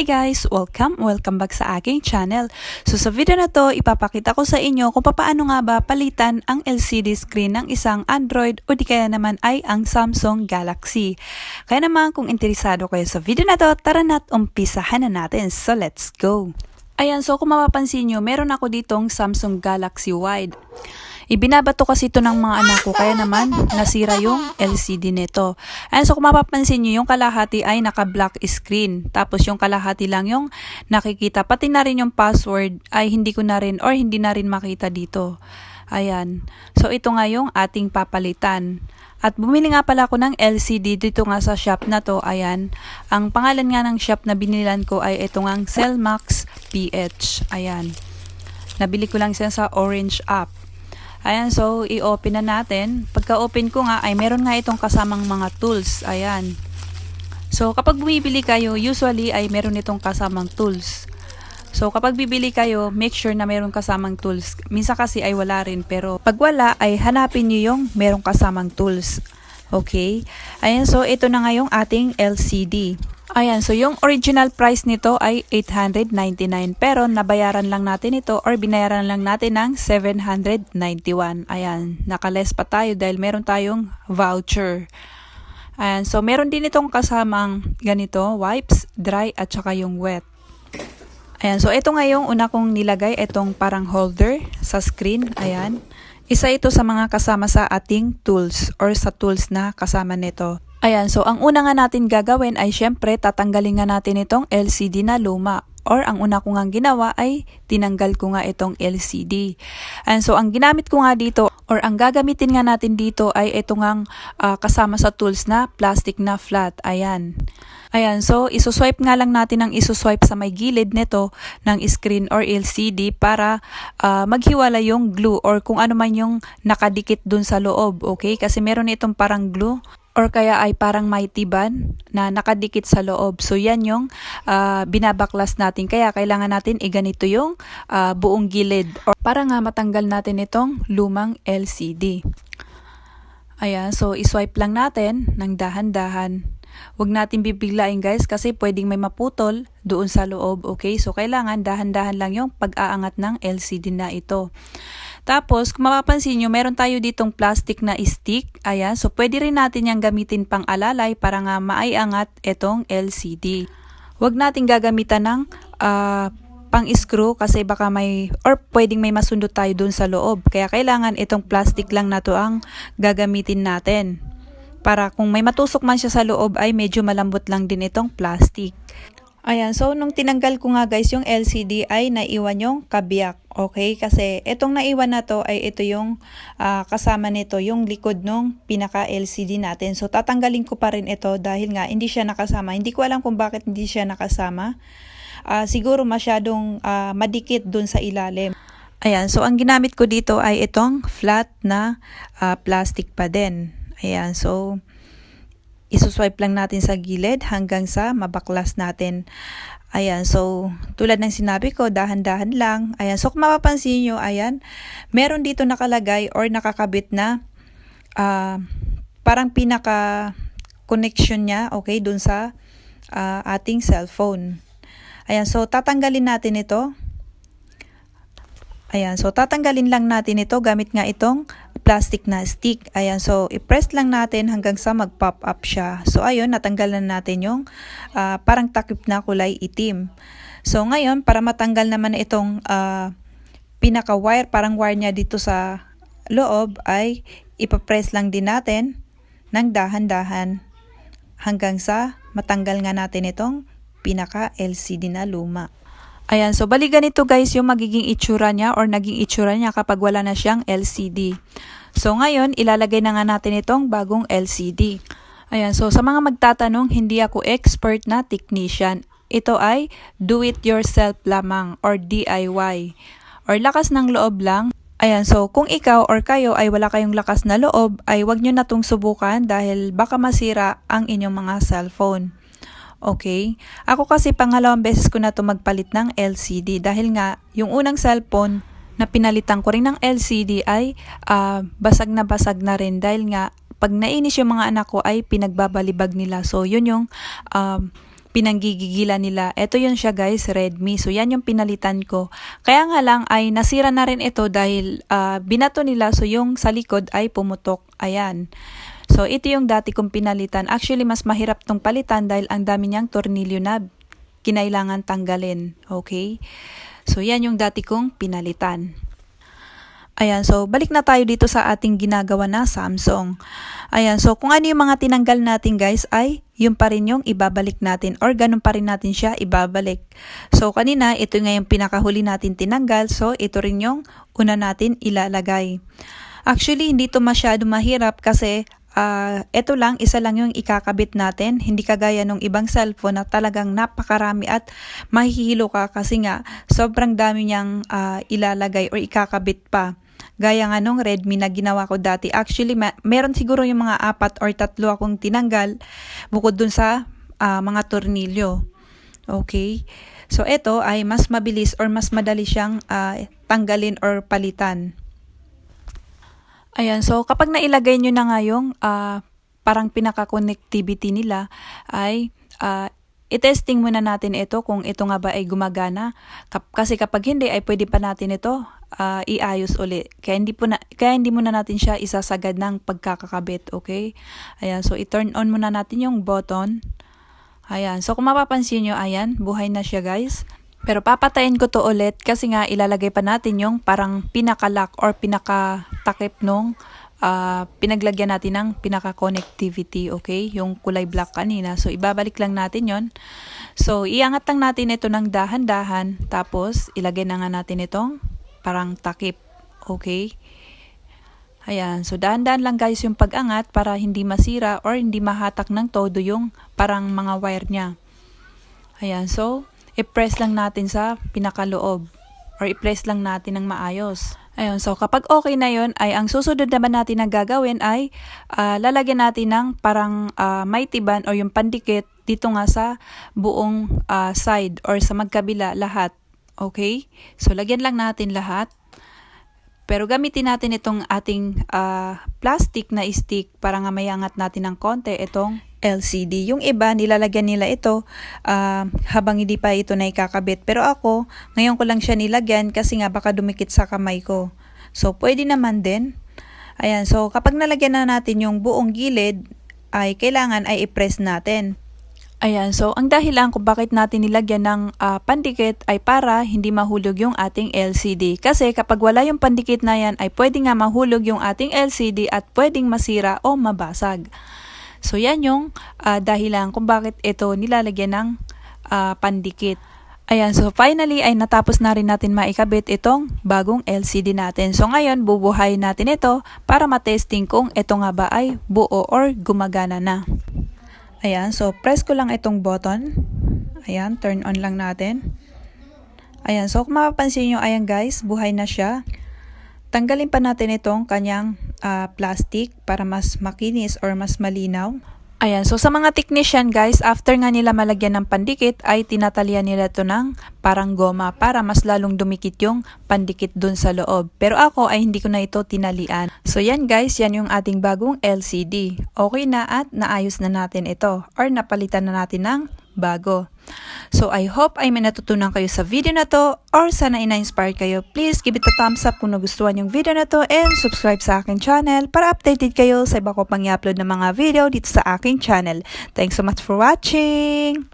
Hi guys! Welcome back sa aking channel. So sa video na to, ipapakita ko sa inyo kung paano nga ba palitan ang LCD screen ng isang Android o di kaya naman ay ang Samsung Galaxy. Kaya naman kung interesado kayo sa video na to, tara na't umpisahan na natin. So let's go! Ayan, so kung mapapansin nyo, meron ako ditong Samsung Galaxy Wide. Ibinabato kasi ito ng mga anak ko, kaya naman nasira yung LCD nito. And so kung mapapansin nyo, yung kalahati ay naka-black screen. Tapos yung kalahati lang yung nakikita. Pati na rin yung password ay hindi ko na rin or hindi na rin makita dito. Ayan. So ito nga yung ating papalitan. At bumili nga pala ako ng LCD dito nga sa shop na to. Ayan. Ang pangalan nga ng shop na binilan ko ay ito nga Cellmax PH. Ayan. Nabili ko lang siya sa Orange app. Ayan, so i-open na natin. Pagka-open ko nga ay meron nga itong kasamang mga tools. Ayan. So kapag bumibili kayo, usually ay meron itong kasamang tools. So kapag bibili kayo, make sure na meron kasamang tools. Minsan kasi ay wala rin, pero pag wala ay hanapin nyo yung merong kasamang tools. Okay? Ayan, so ito na nga yung ating LCD. Ayan, so yung original price nito ay 899 pero nabayaran lang natin ito or binayaran lang natin ng 791. Ayan, nakaless pa tayo dahil meron tayong voucher. Ayan, so meron din itong kasamang ganito, wipes, dry at saka yung wet. Ayan, so ito nga yung una kong nilagay, itong parang holder sa screen. Ayan, isa ito sa mga kasama sa ating tools or sa tools na kasama nito. Ayan, so ang una nga natin gagawin ay syempre tatanggalin nga natin itong LCD na luma. Or ang una ko nga ginawa ay tinanggal ko nga itong LCD. And so ang ginamit ko nga dito or ang gagamitin nga natin dito ay ito nga kasama sa tools na plastic na flat. Ayan. Ayan, so isuswipe nga lang natin ang isuswipe sa may gilid nito ng screen or LCD para maghiwala yung glue or kung ano man yung nakadikit dun sa loob. Okay? Kasi meron itong parang glue or kaya ay parang may tiban na nakadikit sa loob. So yan yung binabaklas natin. Kaya kailangan natin iganito yung buong gilid or para nga matanggal natin itong lumang LCD. Ayan, so iswipe lang natin ng dahan-dahan. Huwag natin bibiglain guys kasi pwedeng may maputol doon sa loob. Okay, so kailangan dahan-dahan lang yung pag-aangat ng LCD na ito. Tapos, kung mapapansin nyo, meron tayo ditong plastic na stick. Ayan, so pwede rin natin yung gamitin pang alalay para nga maiangat itong LCD. Huwag natin gagamitan ng pang-screw kasi baka may, or pwedeng may masundot tayo dun sa loob. Kaya kailangan itong plastic lang na to ang gagamitin natin. Para kung may matusok man siya sa loob ay medyo malambot lang din itong plastic. Ayan, so nung tinanggal ko nga guys yung LCD ay naiwan yung kabiyak. Okay, kasi itong naiwan na to ay ito yung kasama nito, yung likod nung pinaka LCD natin. So tatanggalin ko pa rin ito dahil nga hindi siya nakasama. Hindi ko alam kung bakit hindi siya nakasama. Siguro masyadong madikit dun sa ilalim. Ayan, so ang ginamit ko dito ay itong flat na plastic pa din. Ayan, so isuswipe lang natin sa gilid hanggang sa mabaklas natin. Ayan, so tulad ng sinabi ko, dahan-dahan lang. Ayan, so kung mapapansin nyo, ayan, meron dito nakalagay or nakakabit na parang pinaka-connection niya, okay, dun sa ating cellphone. Ayan, so tatanggalin natin ito. Ayan, so tatanggalin lang natin ito gamit nga itong plastic na stick. Ayan, so i-press lang natin hanggang sa mag-pop up siya. So ayun, natanggalan natin yung parang takip na kulay itim. So ngayon, para matanggal naman itong pinaka-wire, parang wire niya dito sa loob, ay ipapress lang din natin ng dahan-dahan hanggang sa matanggal nga natin itong pinaka-LCD na luma. Ayan, so bali ganito guys yung magiging itsura niya or naging itsura niya kapag wala na siyang LCD. So ngayon, ilalagay na nga natin itong bagong LCD. Ayan, so sa mga magtatanong, hindi ako expert na technician. Ito ay do-it-yourself lamang or DIY or lakas ng loob lang. Ayan, so kung ikaw or kayo ay wala kayong lakas na loob, ay wag nyo na itong subukan dahil baka masira ang inyong mga cellphone. Okay? Ako kasi pangalawang beses ko na ito magpalit ng LCD dahil nga yung unang cellphone na pinalitan ko rin ng LCD ay basag na rin dahil nga pag nainis yung mga anak ko ay pinagbabalibag nila. So yun yung pinanggigigilan nila. Ito yun siya guys, Redmi. So yan yung pinalitan ko. Kaya nga lang ay nasira na rin ito dahil binato nila, so yung sa likod ay pumutok. Ayan. So ito yung dati kong pinalitan. Actually mas mahirap tong palitan dahil ang dami niyang tornilyo na kinailangan tanggalin. Okay? So yan yung dati kong pinalitan. Ayan, so balik na tayo dito sa ating ginagawa na Samsung. Ayan, so kung ano yung mga tinanggal natin guys ay yun pa rin yung ibabalik natin or ganun pa rin natin siya ibabalik. So kanina, ito nga yung pinakahuli natin tinanggal, so ito rin yung una natin ilalagay. Actually, hindi to masyado mahirap kasi ito lang, isa lang yung ikakabit natin. Hindi kagaya nung ibang cellphone na talagang napakarami at mahihilo ka kasi nga sobrang dami niyang ilalagay or ikakabit pa. Gaya nga nung Redmi na ginawa ko dati. Actually, meron siguro yung mga 4 or 3 akong tinanggal bukod dun sa mga tornilyo. Okay? So, ito ay mas mabilis or mas madali siyang tanggalin or palitan. Ayan, so kapag nailagay nyo na nga yung parang pinaka-connectivity nila ay i-testing muna natin ito kung ito nga ba ay gumagana. Kasi kapag hindi ay pwede pa natin ito iayos uli. Kaya hindi muna natin siya isasagad ng pagkakakabit, okay? Ayan, so i-turn on muna natin yung button. Ayan, so kung mapapansin nyo, ayan, buhay na siya guys. Pero papatayin ko to ulit kasi nga ilalagay pa natin yung parang pinaka-lock or pinaka-takip nung pinaglagyan natin ng pinaka-connectivity, okay? Yung kulay black kanina. So, ibabalik lang natin yon. So, iangat lang natin ito ng dahan-dahan. Tapos, ilagay na nga natin itong parang takip, okay? Ayan. So, dahan-dahan lang guys yung pag-angat para hindi masira or hindi mahatak ng todo yung parang mga wire niya. Ayan. So, i-press lang natin sa pinakaloob or i-press lang natin ng maayos. Ayun, so kapag okay na yon ay ang susunod naman natin na gagawin ay lalagyan natin ng parang may tiban o yung pandikit dito nga sa buong side or sa magkabila lahat. Okay? So lagyan lang natin lahat. Pero gamitin natin itong ating plastic na stick para nga mayangat natin ng konti itong LCD. Yung iba, nilalagyan nila ito habang hindi pa ito na ikakabit. Pero ako, ngayon ko lang siya nilagyan kasi nga baka dumikit sa kamay ko. So, pwede naman din. Ayan, so kapag nalagyan na natin yung buong gilid, ay kailangan ay i-press natin. Ayan, so ang dahilan kung bakit natin nilagyan ng pandikit ay para hindi mahulog yung ating LCD. Kasi kapag wala yung pandikit na yan ay pwede nga mahulog yung ating LCD at pwedeng masira o mabasag. So yan yung dahilan kung bakit ito nilalagyan ng pandikit. Ayan, so finally ay natapos na rin natin maikabit itong bagong LCD natin. So ngayon bubuhayin natin ito para matesting kung ito nga ba ay buo or gumagana na. Ayan, so press ko lang itong button. Ayan, turn on lang natin. Ayan, so kung mapapansin nyo, ayan guys, buhay na siya. Tanggalin pa natin itong kanyang plastic para mas makinis or mas malinaw. Ayan, so sa mga technician guys, after nga nila malagyan ng pandikit ay tinatalian nila ito ng parang goma para mas lalong dumikit yung pandikit dun sa loob. Pero ako ay hindi ko na ito tinalian. So yan guys, yan yung ating bagong LCD. Okay na at naayos na natin ito or napalitan na natin ng bago. So I hope ay may natutunan kayo sa video na to or sana ina-inspire kayo. Please give it a thumbs up kung nagustuhan yung video na to and subscribe sa aking channel para updated kayo sa iba ko pang i-upload na mga video dito sa aking channel. Thanks so much for watching!